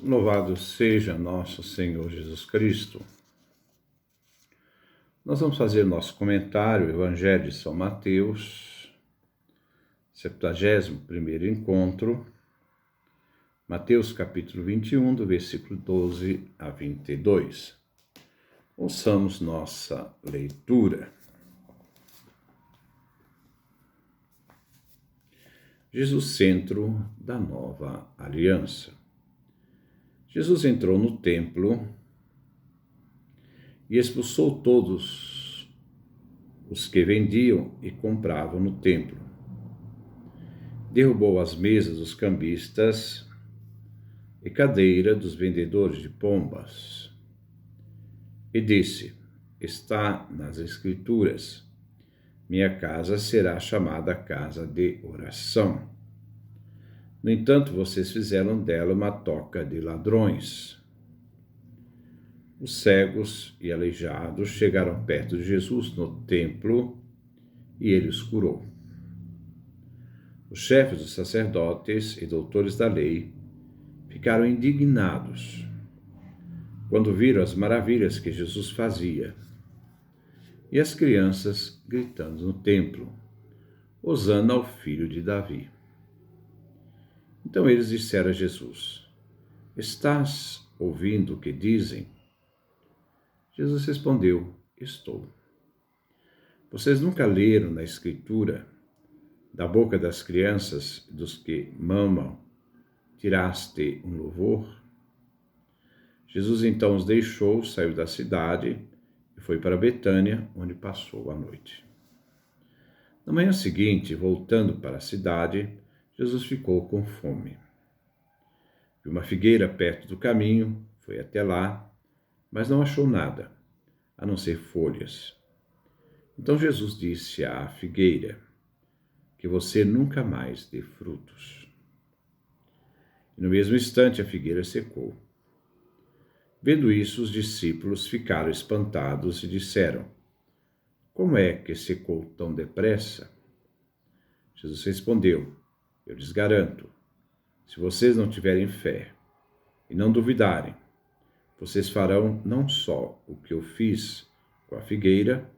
Louvado seja nosso Senhor Jesus Cristo. Nós vamos fazer nosso comentário, Evangelho de São Mateus, 71º encontro, Mateus capítulo 21, do versículo 12 a 22. Ouçamos nossa leitura. Jesus, centro da nova aliança. Jesus entrou no templo e expulsou todos os que vendiam e compravam no templo. Derrubou as mesas dos cambistas e cadeira dos vendedores de pombas. E disse: está nas Escrituras, minha casa será chamada casa de oração. No entanto, vocês fizeram dela uma toca de ladrões. Os cegos e aleijados chegaram perto de Jesus no templo e ele os curou. Os chefes dos sacerdotes e doutores da lei ficaram indignados quando viram as maravilhas que Jesus fazia e as crianças gritando no templo: Hosana ao filho de Davi. Então eles disseram a Jesus: estás ouvindo o que dizem? Jesus respondeu: estou. Vocês nunca leram na Escritura: da boca das crianças e dos que mamam, tiraste um louvor? Jesus então os deixou, saiu da cidade e foi para Betânia, onde passou a noite. Na manhã seguinte, voltando para a cidade, Jesus ficou com fome. Viu uma figueira perto do caminho, foi até lá, mas não achou nada, a não ser folhas. Então Jesus disse à figueira: que você nunca mais dê frutos. E no mesmo instante a figueira secou. Vendo isso, os discípulos ficaram espantados e disseram: como é que secou tão depressa? Jesus respondeu: eu lhes garanto, se vocês não tiverem fé e não duvidarem, vocês farão não só o que eu fiz com a figueira,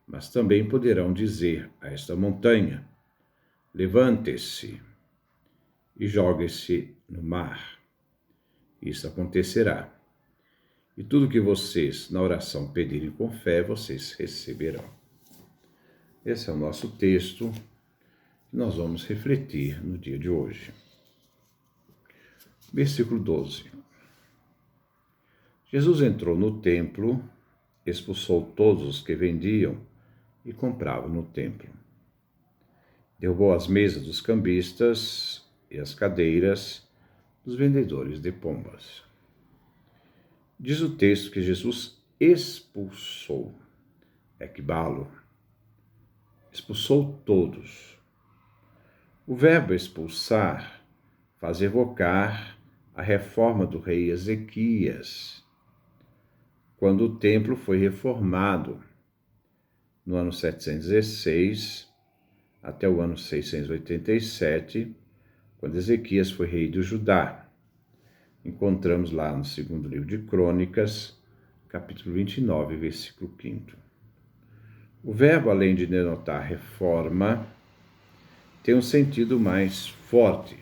mas também poderão dizer a esta montanha: levante-se e jogue-se no mar. Isso acontecerá. E tudo que vocês, na oração, pedirem com fé, vocês receberão. Esse é o nosso texto que nós vamos refletir no dia de hoje. Versículo 12. Jesus entrou no templo, expulsou todos os que vendiam e compravam no templo. Derrubou as mesas dos cambistas e as cadeiras dos vendedores de pombas. Diz o texto que Jesus expulsou, ekbalo, expulsou todos. O verbo expulsar faz evocar a reforma do rei Ezequias, quando o templo foi reformado no ano 716 até o ano 687, quando Ezequias foi rei do Judá. Encontramos lá no segundo livro de Crônicas, capítulo 29, versículo 5. O verbo, além de denotar reforma, tem um sentido mais forte.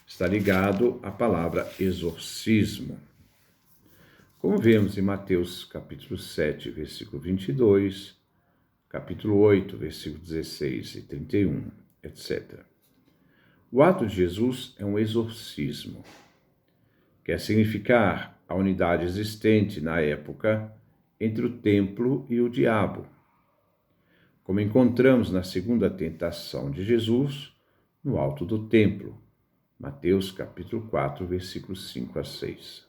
Está ligado à palavra exorcismo. Como vemos em Mateus capítulo 7, versículo 22, capítulo 8, versículo 16 e 31, etc. O ato de Jesus é um exorcismo. Quer significar a unidade existente na época entre o templo e o diabo, como encontramos na segunda tentação de Jesus no alto do templo, Mateus capítulo 4, versículos 5 a 6.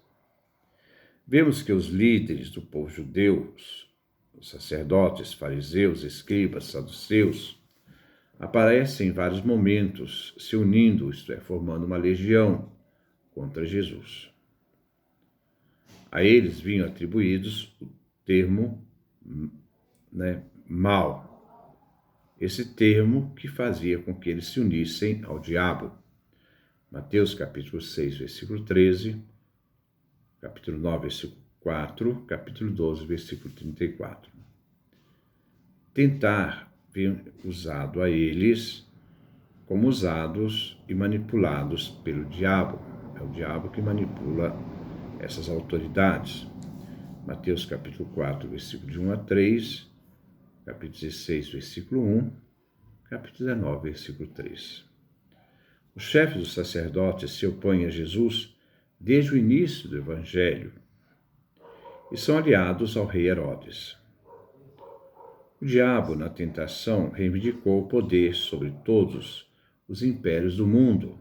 Vemos que os líderes do povo judeu, os sacerdotes, fariseus, escribas, saduceus, aparecem em vários momentos se unindo, isto é, formando uma legião contra Jesus. A eles vinham atribuídos o termo mal, esse termo que fazia com que eles se unissem ao diabo. Mateus capítulo 6, versículo 13, capítulo 9, versículo 4, capítulo 12, versículo 34. Tentar vir usado a eles como usados e manipulados pelo diabo. É o diabo que manipula essas autoridades. Mateus capítulo 4, versículo de 1 a 3, capítulo 16, versículo 1, capítulo 19, versículo 3. Os chefes dos sacerdotes se opõem a Jesus desde o início do Evangelho e são aliados ao rei Herodes. O diabo, na tentação, reivindicou o poder sobre todos os impérios do mundo.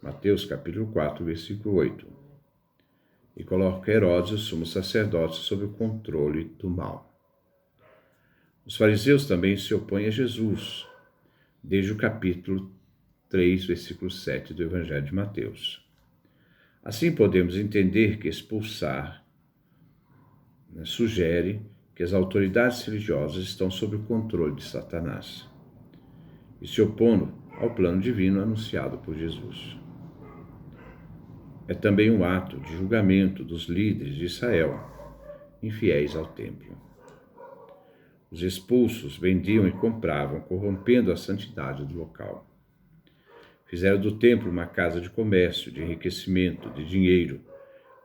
Mateus capítulo 4, versículo 8. E coloca Herodes, o sumo sacerdote, sob o controle do mal. Os fariseus também se opõem a Jesus, desde o capítulo 3, versículo 7 do Evangelho de Mateus. Assim podemos entender que expulsar sugere que as autoridades religiosas estão sob o controle de Satanás e se opondo ao plano divino anunciado por Jesus. É também um ato de julgamento dos líderes de Israel, infiéis ao templo. Os expulsos vendiam e compravam, corrompendo a santidade do local. Fizeram do templo uma casa de comércio, de enriquecimento, de dinheiro,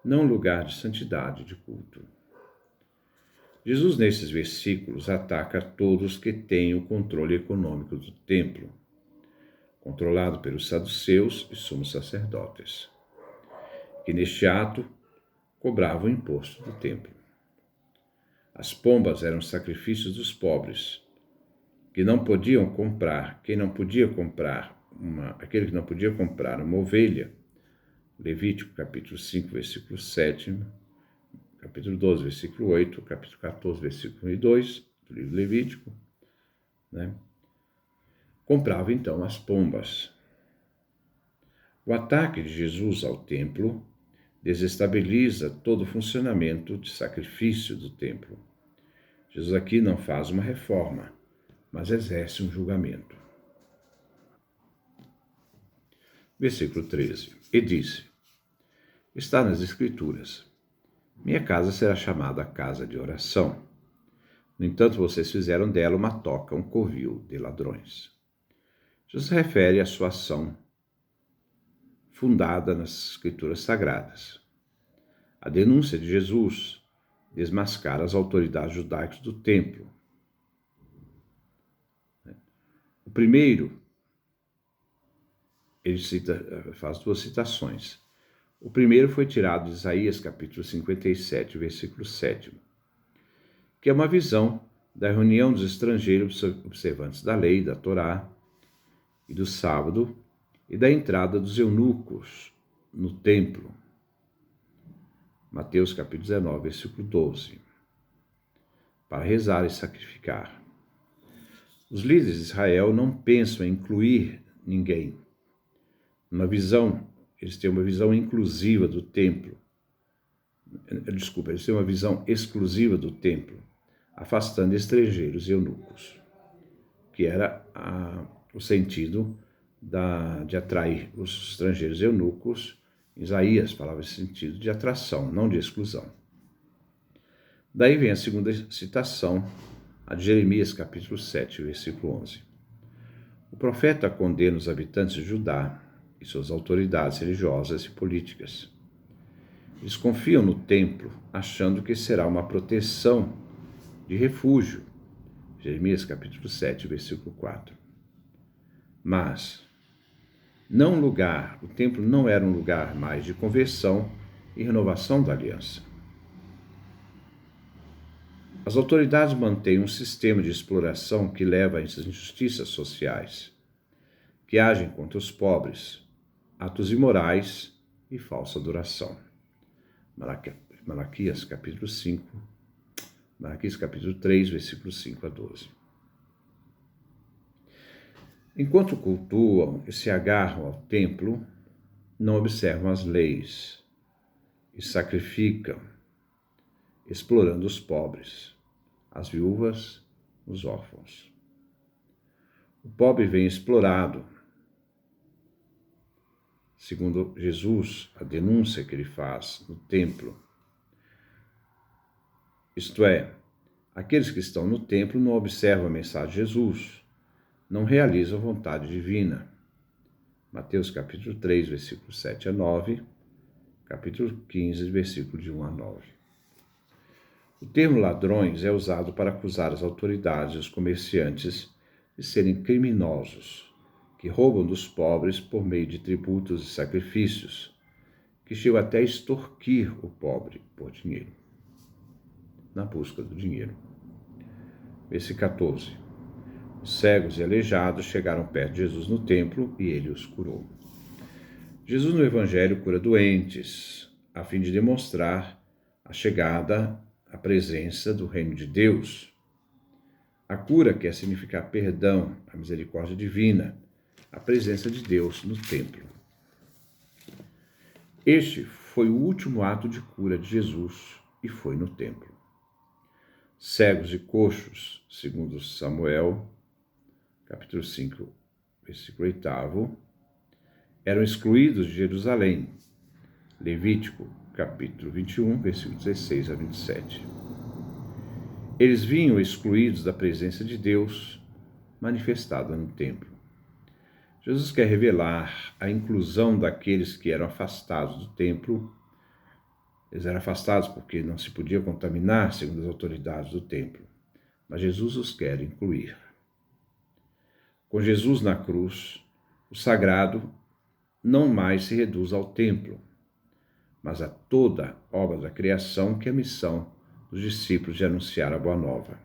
não um lugar de santidade e de culto. Jesus, nesses versículos, ataca todos que têm o controle econômico do templo, controlado pelos saduceus e sumos sacerdotes, que neste ato cobravam o imposto do templo. As pombas eram sacrifícios dos pobres, que não podiam comprar, aquele que não podia comprar uma ovelha, Levítico capítulo 5, versículo 7, capítulo 12, versículo 8, capítulo 14, versículo 1 e 2, do livro Levítico, comprava então as pombas. O ataque de Jesus ao templo desestabiliza todo o funcionamento de sacrifício do templo. Jesus aqui não faz uma reforma, mas exerce um julgamento. Versículo 13. E disse: está nas Escrituras, minha casa será chamada casa de oração. No entanto, vocês fizeram dela uma toca, um covil de ladrões. Jesus refere à sua ação fundada nas Escrituras Sagradas. A denúncia de Jesus desmascara as autoridades judaicas do templo. O primeiro, ele faz duas citações. O primeiro foi tirado de Isaías, capítulo 57, versículo 7, que é uma visão da reunião dos estrangeiros observantes da lei, da Torá e do sábado, e da entrada dos eunucos no templo. Mateus capítulo 19, versículo 12, para rezar e sacrificar. Os líderes de Israel não pensam em incluir ninguém. Eles têm uma visão inclusiva do templo. Eles têm uma visão exclusiva do templo, afastando estrangeiros e eunucos, que era o sentido de atrair os estrangeiros e eunucos. Isaías falava esse sentido de atração, não de exclusão. Daí vem a segunda citação, a de Jeremias, capítulo 7, versículo 11. O profeta condena os habitantes de Judá e suas autoridades religiosas e políticas. Eles confiam no templo, achando que será uma proteção de refúgio. Jeremias, capítulo 7, versículo 4. Mas o templo não era um lugar mais de conversão e renovação da aliança. As autoridades mantêm um sistema de exploração que leva a injustiças sociais, que agem contra os pobres, atos imorais e falsa adoração. Malaquias capítulo 3, versículos 5 a 12. Enquanto cultuam e se agarram ao templo, não observam as leis e sacrificam, explorando os pobres, as viúvas, os órfãos. O pobre vem explorado, segundo Jesus, a denúncia que ele faz no templo. Isto é, aqueles que estão no templo não observam a mensagem de Jesus, não realizam a vontade divina. Mateus capítulo 3, versículos 7 a 9, capítulo 15, versículo de 1 a 9. O termo ladrões é usado para acusar as autoridades e os comerciantes de serem criminosos, que roubam dos pobres por meio de tributos e sacrifícios, que chegam até a extorquir o pobre por dinheiro, na busca do dinheiro. Versículo 14. Os cegos e aleijados chegaram perto de Jesus no templo e ele os curou. Jesus no Evangelho cura doentes, a fim de demonstrar a chegada, a presença do reino de Deus. A cura quer significar perdão, a misericórdia divina, a presença de Deus no templo. Este foi o último ato de cura de Jesus e foi no templo. Cegos e coxos, segundo Samuel, capítulo 5, versículo 8, eram excluídos de Jerusalém. Levítico, capítulo 21, versículo 16 a 27. Eles vinham excluídos da presença de Deus manifestada no templo. Jesus quer revelar a inclusão daqueles que eram afastados do templo. Eles eram afastados porque não se podia contaminar, segundo as autoridades do templo. Mas Jesus os quer incluir. Com Jesus na cruz, o sagrado não mais se reduz ao templo, mas a toda obra da criação, que é a missão dos discípulos de anunciar a Boa Nova.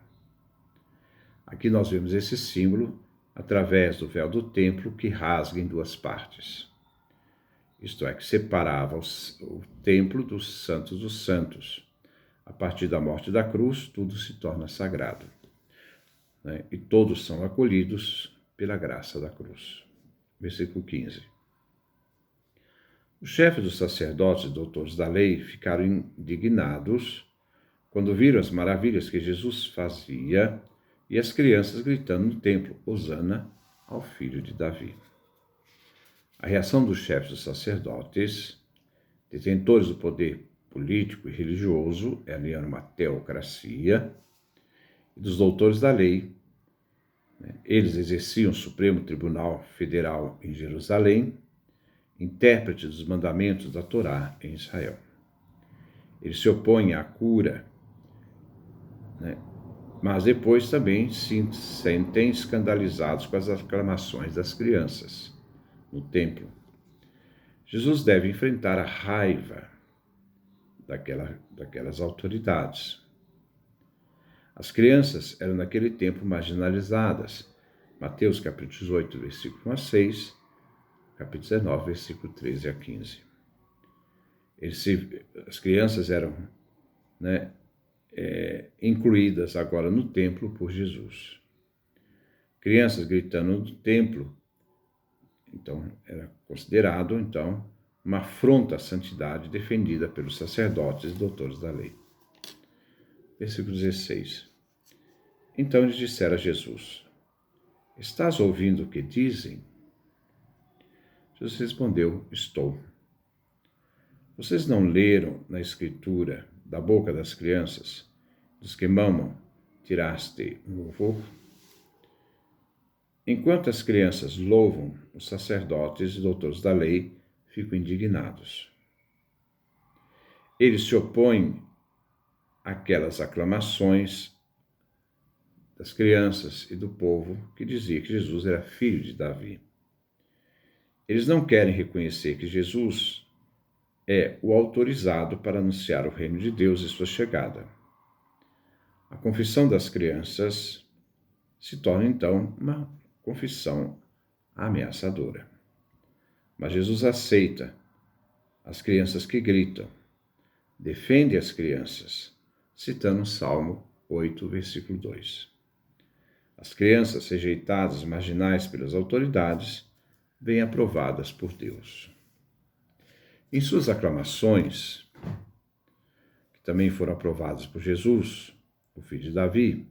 Aqui nós vemos esse símbolo através do véu do templo que rasga em duas partes. Isto é, que separava o templo dos santos. A partir da morte da cruz, tudo se torna sagrado, né? E todos são acolhidos pela graça da cruz. Versículo 15. Os chefes dos sacerdotes e doutores da lei ficaram indignados quando viram as maravilhas que Jesus fazia e as crianças gritando no templo, Hosana ao filho de Davi. A reação dos chefes dos sacerdotes, detentores do poder político e religioso, era uma teocracia, e dos doutores da lei. Eles exerciam o Supremo Tribunal Federal em Jerusalém, intérprete dos mandamentos da Torá em Israel. Eles se opõem à cura, mas depois também se sentem escandalizados com as aclamações das crianças no templo. Jesus deve enfrentar a raiva daquelas autoridades. As crianças eram naquele tempo marginalizadas. Mateus capítulo 18, versículo 1 a 6, capítulo 19, versículo 13 a 15. As crianças eram incluídas agora no templo por Jesus. Crianças gritando no templo, então era considerado uma afronta à santidade defendida pelos sacerdotes e doutores da lei. Versículo 16. Então eles disseram a Jesus: Estás ouvindo o que dizem? Jesus respondeu: Estou. Vocês não leram na Escritura, da boca das crianças, dos que mamam, tiraste um louvor? Enquanto as crianças louvam, os sacerdotes e doutores da lei ficam indignados. Eles se opõem àquelas aclamações das crianças e do povo que dizia que Jesus era filho de Davi. Eles não querem reconhecer que Jesus é o autorizado para anunciar o reino de Deus e sua chegada. A confissão das crianças se torna, então, uma confissão ameaçadora. Mas Jesus aceita as crianças que gritam, defende as crianças, citando o Salmo 8, versículo 2. As crianças rejeitadas, marginais pelas autoridades, vêm aprovadas por Deus. Em suas aclamações, que também foram aprovadas por Jesus, o filho de Davi,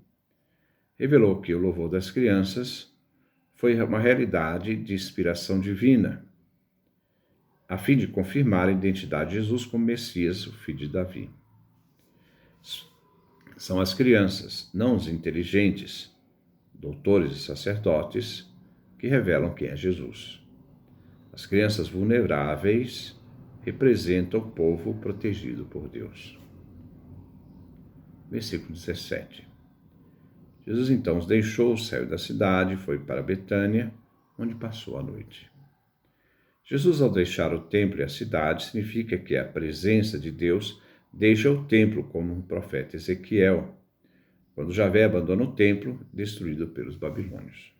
revelou que o louvor das crianças foi uma realidade de inspiração divina a fim de confirmar a identidade de Jesus como Messias, o filho de Davi. São as crianças, não os inteligentes, doutores e sacerdotes, que revelam quem é Jesus. As crianças vulneráveis representam o povo protegido por Deus. Versículo 17. Jesus então os deixou, saiu da cidade e foi para Betânia, onde passou a noite. Jesus, ao deixar o templo e a cidade, significa que a presença de Deus deixa o templo, como o profeta Ezequiel, quando Javé abandona o templo, destruído pelos babilônios.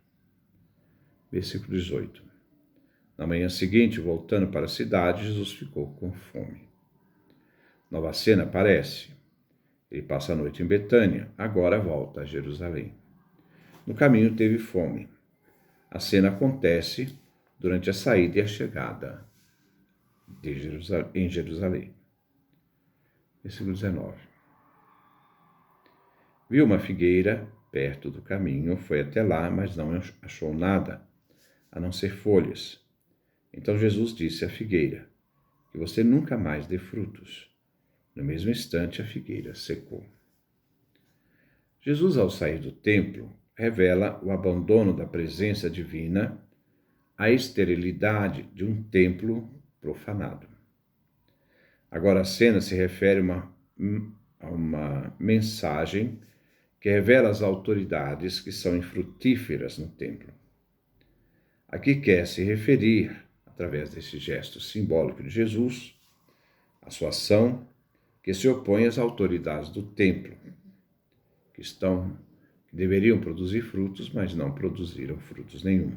Versículo 18. Na manhã seguinte, voltando para a cidade, Jesus ficou com fome. Nova cena aparece. Ele passa a noite em Betânia, agora volta a Jerusalém. No caminho teve fome. A cena acontece durante a saída e a chegada em Jerusalém. Versículo 19. Viu uma figueira perto do caminho, foi até lá, mas não achou nada, a não ser folhas. Então Jesus disse à figueira: que você nunca mais dê frutos. No mesmo instante, a figueira secou. Jesus, ao sair do templo, revela o abandono da presença divina, a esterilidade de um templo profanado. Agora a cena se refere a uma mensagem que revela as autoridades que são infrutíferas no templo. Aqui quer se referir, através desse gesto simbólico de Jesus, a sua ação que se opõe às autoridades do templo, que deveriam produzir frutos, mas não produziram frutos nenhum.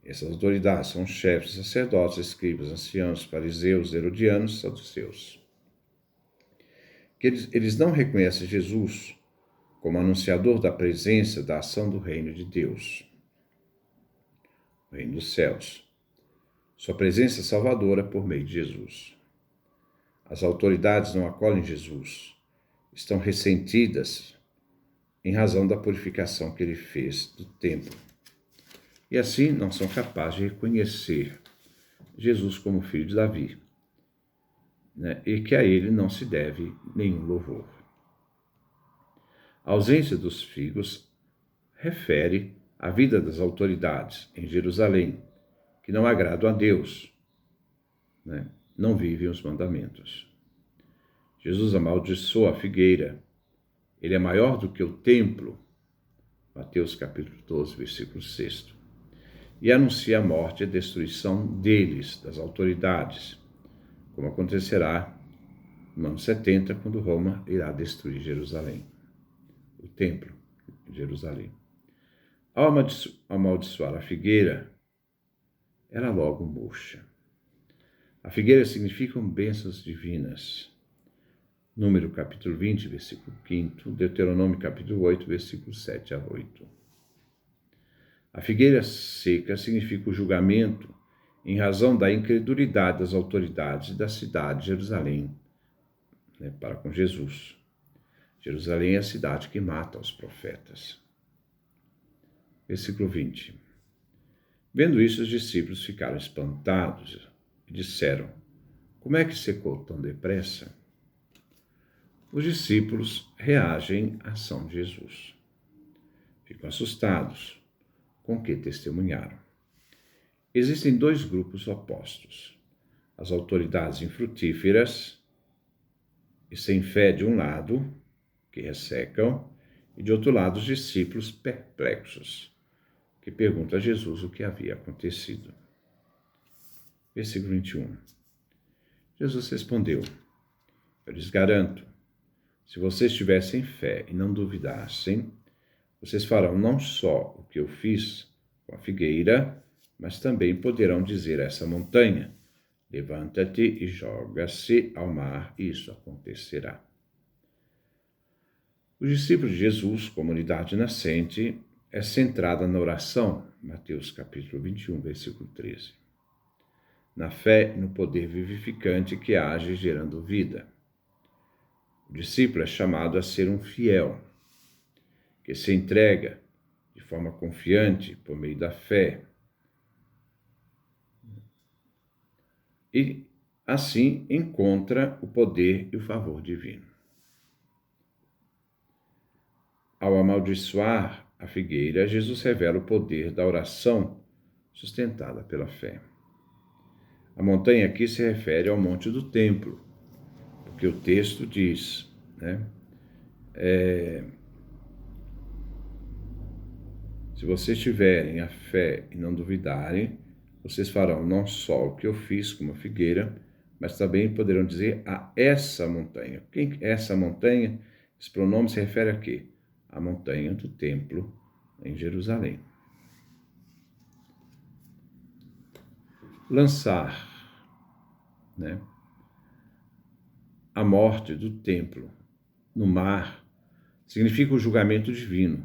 Essas autoridades são chefes, sacerdotes, escribas, anciãos, fariseus, herodianos, saduceus. Que eles não reconhecem Jesus como anunciador da presença, da ação do reino de Deus, o reino dos céus, sua presença salvadora por meio de Jesus. As autoridades não acolhem Jesus, estão ressentidas em razão da purificação que ele fez do templo. E assim não são capazes de reconhecer Jesus como filho de Davi, e que a ele não se deve nenhum louvor. A ausência dos figos refere à vida das autoridades em Jerusalém, que não agradam a Deus, não vivem os mandamentos. Jesus amaldiçoa a figueira. Ele é maior do que o templo, Mateus capítulo 12, versículo 6. E anuncia a morte e a destruição deles, das autoridades, como acontecerá no ano 70, quando Roma irá destruir Jerusalém, o templo de Jerusalém. Ao amaldiçoar a figueira, ela logo murcha. A figueira significa bênçãos divinas. Número capítulo 20, versículo 5, Deuteronômio capítulo 8, versículo 7 a 8. A figueira seca significa o julgamento em razão da incredulidade das autoridades da cidade de Jerusalém, para com Jesus. Jerusalém é a cidade que mata os profetas. Versículo 20. Vendo isso, os discípulos ficaram espantados e disseram: como é que secou tão depressa? Os discípulos reagem à ação de Jesus. Ficam assustados com o que testemunharam. Existem dois grupos opostos: as autoridades infrutíferas e sem fé de um lado, que ressecam, e de outro lado os discípulos perplexos, que perguntam a Jesus o que havia acontecido. Versículo 21. Jesus respondeu: eu lhes garanto, se vocês tivessem fé e não duvidassem, vocês farão não só o que eu fiz com a figueira, mas também poderão dizer a essa montanha: levanta-te e joga-se ao mar, e isso acontecerá. Os discípulos de Jesus, comunidade nascente, é centrada na oração, Mateus capítulo 21, versículo 13. Na fé e no poder vivificante que age gerando vida. O discípulo é chamado a ser um fiel, que se entrega de forma confiante por meio da fé, e assim encontra o poder e o favor divino. Ao amaldiçoar a figueira, Jesus revela o poder da oração sustentada pela fé. A montanha aqui se refere ao monte do templo, porque o texto diz, né? Se vocês tiverem a fé e não duvidarem, vocês farão não só o que eu fiz com a figueira, mas também poderão dizer a essa montanha. Quem é essa montanha? Esse pronome se refere a quê? A montanha do templo em Jerusalém. Lançar, né, a morte do templo no mar significa o julgamento divino.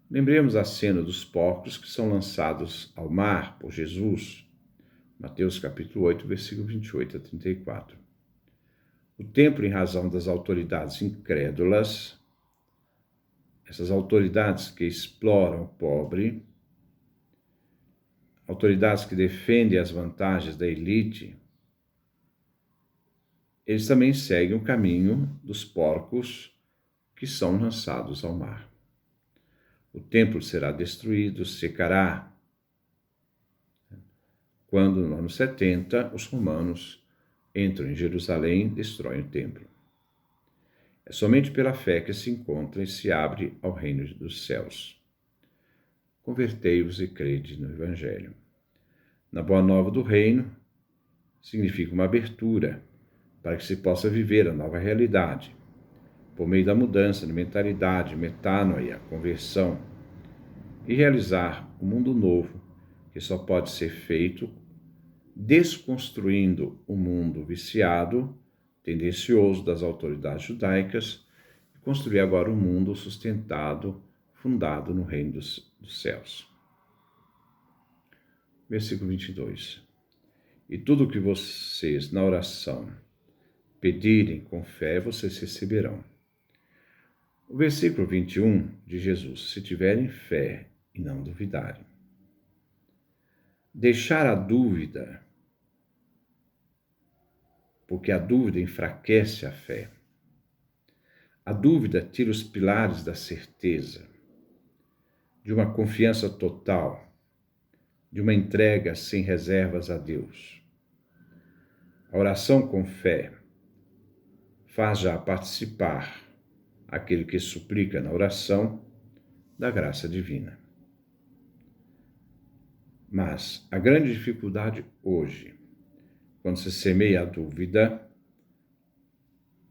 Lembremos a cena dos porcos que são lançados ao mar por Jesus, Mateus capítulo 8, versículo 28 a 34. O templo, em razão das autoridades incrédulas, essas autoridades que exploram o pobre, autoridades que defendem as vantagens da elite, eles também seguem o caminho dos porcos que são lançados ao mar. O templo será destruído, secará. Quando, no ano 70, os romanos entram em Jerusalém e destroem o templo. É somente pela fé que se encontra e se abre ao reino dos céus. Convertei-vos e crede no Evangelho. Na boa nova do reino, significa uma abertura para que se possa viver a nova realidade, por meio da mudança de mentalidade, metanoia, conversão, e realizar um mundo novo que só pode ser feito desconstruindo o mundo viciado, tendencioso das autoridades judaicas, e construir agora um mundo sustentado, fundado no reino dos céus. Versículo 22. E tudo o que vocês, na oração, pedirem com fé, vocês receberão. O versículo 21 de Jesus, se tiverem fé e não duvidarem. Deixar a dúvida, porque a dúvida enfraquece a fé. A dúvida tira os pilares da certeza, de uma confiança total, de uma entrega sem reservas a Deus. A oração com fé faz já participar aquele que suplica na oração da graça divina. Mas a grande dificuldade hoje, quando se semeia a dúvida,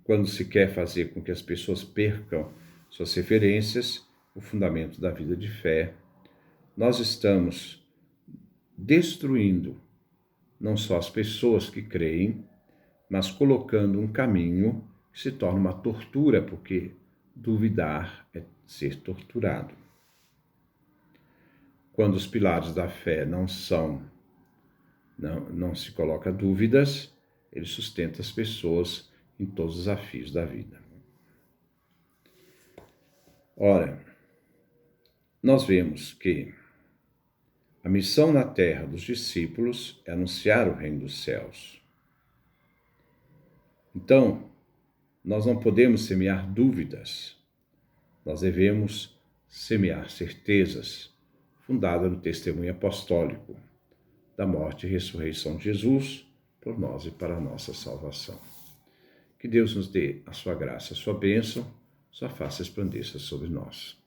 quando se quer fazer com que as pessoas percam suas referências, o fundamento da vida de fé, nós estamos destruindo não só as pessoas que creem, mas colocando um caminho que se torna uma tortura, porque duvidar é ser torturado. Quando os pilares da fé não se coloca dúvidas, ele sustenta as pessoas em todos os desafios da vida. Ora, nós vemos que a missão na terra dos discípulos é anunciar o reino dos céus. Então, nós não podemos semear dúvidas, nós devemos semear certezas, fundadas no testemunho apostólico da morte e ressurreição de Jesus por nós e para a nossa salvação. Que Deus nos dê a sua graça, a sua bênção, sua face resplandeça sobre nós.